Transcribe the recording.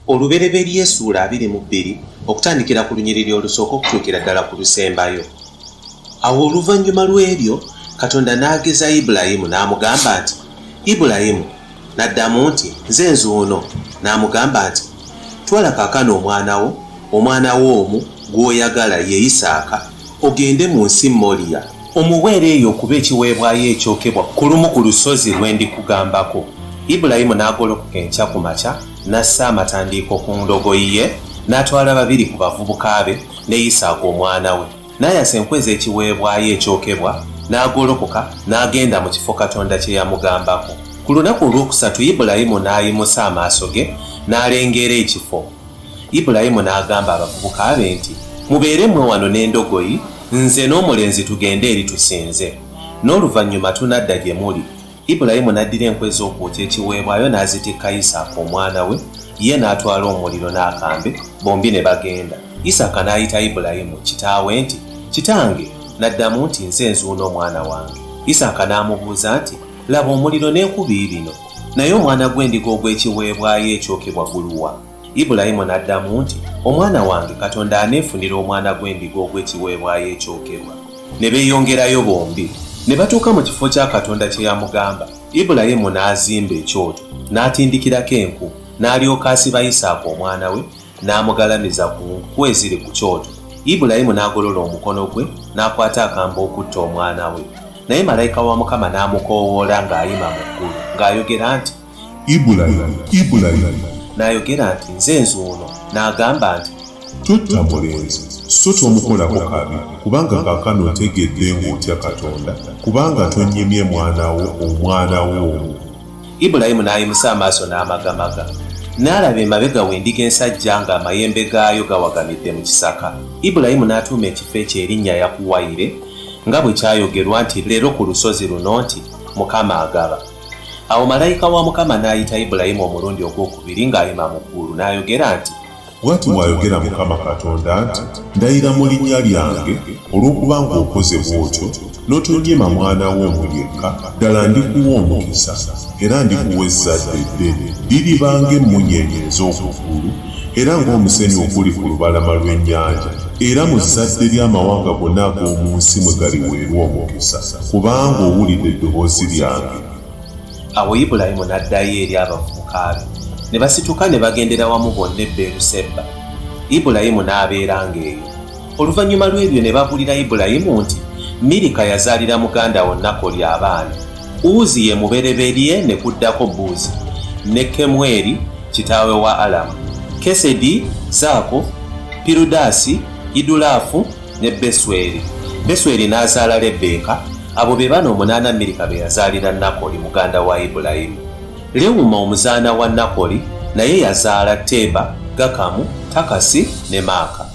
olubereberye essuula 22 okutandikira ku lunyiriri olusooka okutuukira ddala ku lusembayo. Awo oluvannyuma lw'ebyo Katonda n'ageza Ibulayimu n'amugamba nti, Ibulayimu, n'addamu nti, nze nzuuno. N'amugamba nti, twala kaakano omwana wo omu gw'oyagala ye Isaaka, ogende mu nsi Moriya, omuweere eyo okuba ekiweebwayo ekyokebwa ku lumu ku lusozi lwe ndikugambako. Ibulayimu n'agolokoka enkya ku makya, n'assa amatandiiko ku ndogoyi ye, n'atwala babiri ku bavubuka be ne Isaaka omwana we, n'ayasa enkwe z'ekiweebwayo ekyokebwa, n'agolokoka n'agenda mu kifo Katonda kye yamugambako. Ku lunaku olwokusatu Ibulayimu n'ayimusa amaaso ge n'alengera ekifo. Ibulayimu n'agamba abavubuka be nti, mubeeremwe wano n'endogoyi, nze n'omulenzi tugende eri tusinze. N'oluvannyuma tunadda gye muli. Ibulayimu n'addira enkwe z'okwokya ekiweebwayo n'azitikka Isaaka omwana we, ye n'atwala omuliro n'akambe, bombi ne bagenda. Isaaka n'ayita Ibulayimu kitaawe nti, kitange. N'addamu nti, nze nzuuno omwana wange. Isaaka n'amubuuza nti, laba omuliro n'enkubi bino, naye omwana gw'endiga ogw'ekiweebwayo ekyokebwa guluwa? Ibulayimu n'addamu nti, omwana wange, Katonda aneefunira omwana gw'endiga ogw'ekiweebwayo ekyokebwa. Ne beeyongerayo bombi, ne batuuka mu kifo kya Katonda kye yamugamba. Ibulayimu n'azimba ekyoto, n'atindikirako enku, n'alyoka asiba Isaaka omwana we, n'amugalamiza ku nku eziri ku kyoto. Ibulayimu n'agolola omukono gwe, n'akwata akambe okutta omwana we. Naye malayika wa Mukama n'amukoowoola ng'ayima mu ggulu, ng'ayogera nti, Ibulayimu, Ibulayimu. N'ayogera nti, nze nzuuno. N'agamba nti, totta mulenzi, so tomukolako kabi, kubanga kaakano otegedde ng'otya Katonda, kubanga tonnyemye omwana wo omu. Ibulayimu n'ayimusa amaaso n'amagamaga, n'alaba emabega we endiga ensajja ng'amayembe gaayo gawagamidde mu kisaka. Ibulayimu n'atuuma ekifo ekyo erinnya Yakuwayire, nga bwe kyayogerwa nti leero ku lusozi luno nti Mukama agaba. Awo malayika wa Mukama n'ayita Ibulayimu omulundi ogwokubiri ng'ayima mu ggulu, n'ayogera nti, bw'ati bw'ayogera Mukama Katonda nti, ndayira mu linnya lyange, olw'okuba ng'okoze bw'otyo, n'otonnyema mwana wo omu yekka, ddala ndikuwa omukisa, era ndikuwa ezzadde eddene, liriba ng'emmunyeenye ez'oku ggulu, era ng'omusenyu oguli ku lubalama lw'ennyanja, era mu zzadde ly'amawanga gonna ag'omu nsi mwe galiweerwa omukisa, kubanga owulidde eddoboozi lyange. Awo Ibulayimu n'addayo eri abavubuka be, ne basituka ne bagendera wamu bonna e Beeruseba. Ibulayimu n'abeeranga eyo. Oluvannyuma lw'ebyo ne babuulira Ibulayimu nti Mirika yazaalira muganda wo Nakoli abaana. Uzi ye mubereberye ne kuddako Buuzi, ne Kemweri kitaawe wa Alamu, Kesedi, Zaako, Pirudaasi, Idulaafu ne Besweri. Besweri n'azaala Lebbeeka. Abo be bano 8 Mirika be yazaalira Nakoli muganda wa Ibulayimu. Lewuma omuzaana wa Nakoli naye yazaala Teeba, Gakamu, Takasi ne Maaka.